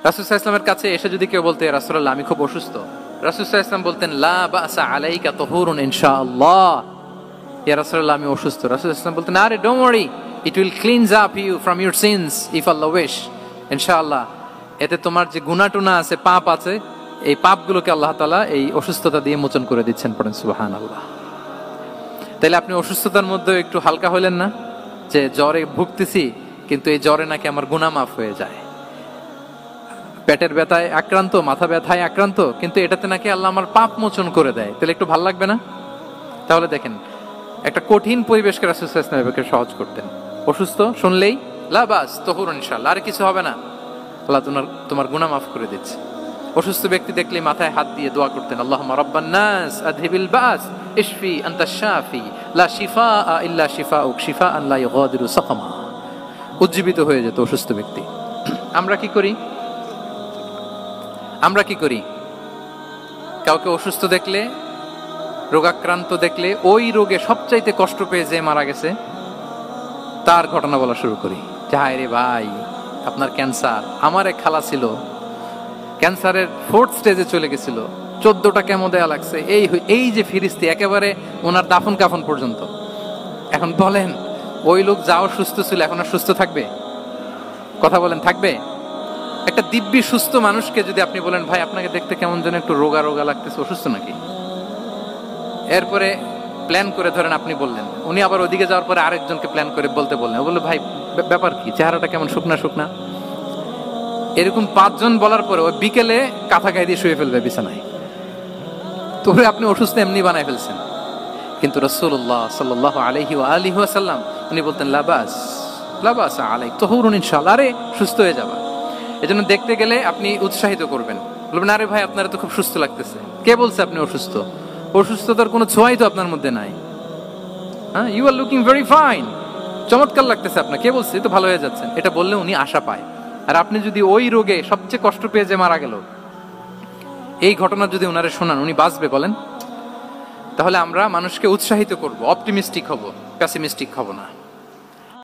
রাসূল সাল্লাল্লাহু আলাইহি ওয়াসাল্লামের কাছে এসে যদি কেউ বলতে, রাসূলুল্লাহ আমি খুব অসুস্থ, রাসূল সাল্লাল্লাহু আলাইহি ওয়াসাল্লাম বলতেন, লা বাসা আলাইকা তুহুরুন ইনশাআল্লাহ। ইয়া রাসূলুল্লাহ আমি অসুস্থ। রাসূল সাল্লাল্লাহু আলাইহি ওয়াসাল্লাম বলতেন, আরে don't worry, it will cleanse up you from your sins if Allah wish. ইনশাআল্লাহ এতে তোমার যে গুনাহ টুনা আছে, পাপ আছে, এই পাপগুলোকে আল্লাহ তাআলা এই অসুস্থতা দিয়ে মোচন করে দিচ্ছেন। পড়েন সুবহানাল্লাহ। তাইলে আপনি অসুস্থতার মধ্যে একটু হালকা হলেন না, যে জ্বরে ভুগতেছি কিন্তু এই জ্বরে নাকি আমার গুনাহ মাফ হয়ে যায়। পেটের ব্যথায় আক্রান্ত, মাথা ব্যথায় আক্রান্ত, কিন্তু এটাতে নাকি আল্লাহ আমার পাপ মোচন করে দেয়, তাহলে একটু ভালো লাগবে না? তাহলে দেখেন, একটা কঠিন পরিবেশকে রাসূল সাল্লাল্লাহু আলাইহি ওয়াসাল্লাম সহজ করতেন। অসুস্থ শুনলেই লা বাস তুহুরুন ইনশাআল্লাহ, আর কিছু হবে না, আল্লাহ তোমার গুনাহ মাফ করে দিচ্ছে। অসুস্থ ব্যক্তি দেখলে মাথায় হাত দিয়ে দোয়া করতেন, আল্লাহুম্মা রাব্বান নাস আযহিবিল বাস ইশফি আনতাশ শাফি লা শিফাআ ইল্লা শিফাউক শিফাআন লা ইউগাদিরু সাকামা। উজ্জীবিত হয়ে যেত অসুস্থ ব্যক্তি। আমরা কি করি? কাউকে অসুস্থ দেখলে, রোগাক্রান্ত দেখলে, ওই রোগে সবচাইতে কষ্ট পেয়ে যে মারা গেছে তার ঘটনা বলা শুরু করি। হায় রে ভাই, আপনার ক্যান্সার, আমার এক খালা ছিল, ক্যান্সারের 4th স্টেজে চলে গেছিল, 14টা কেমো দেয়া লাগছে, এই যে ফিরিস্তি একেবারে ওনার দাফন কাফন পর্যন্ত। এখন বলেন, ওই লোক যাও সুস্থ ছিল, এখন আর সুস্থ থাকবে? কথা বলেন, থাকবে? একটা দিব্যি সুস্থ মানুষকে যদি আপনি বলেন, ভাই আপনাকে দেখতে কেমন যেন একটু রোগা রোগা লাগতেছে, অসুস্থ নাকি? এরপরে প্ল্যান করে ধরেন আপনি বললেন, উনি আবার ওদিকে যাওয়ার পরে আরেকজনকে প্ল্যান করে বলতে বললেন, ও বললো ভাই ব্যাপার কি, চেহারাটা কেমন শুকনা শুকনা। এরকম 5 জন বলার পরে ও বিকেলে কাঁথা গায়ে দিয়ে শুয়ে ফেলবে বিছানায়। তোরে আপনি অসুস্থ এমনি বানায় ফেলছেন। কিন্তু রাসূলুল্লাহ সাল্লাল্লাহু আলাইহি ওয়া আলিহি ওয়াসাল্লাম উনি বলতেন, লা বাস আলাইক তুহুরুন ইনশাআল্লাহ, আরে সুস্থ হয়ে যাবা। এজন্য দেখতে গেলে আপনি উৎসাহিত করবেন, বলবেন, আরে ভাই আপনারা তো খুব সুস্থ লাগতেছে। কে বলছে আপনি অসুস্থ? অসুস্থতার কোনো ছোঁয়াই তো আপনার মধ্যে নাই। হ্যাঁ, you are looking very fine, চমৎকার লাগতেছে আপনার, কে বলছে? তো ভালো হয়ে যাচ্ছেন। এটা বললে উনি আশা পায়। আর আপনি যদি ওই রোগে সবচেয়ে কষ্ট পেয়ে যে মারা গেল, এই ঘটনা যদি ওনারে শোনান, উনি বাঁচবে বলেন? তাহলে আমরা মানুষকে উৎসাহিত করব, অপটিমিস্টিক হব, প্যাসিমিস্টিক হব না।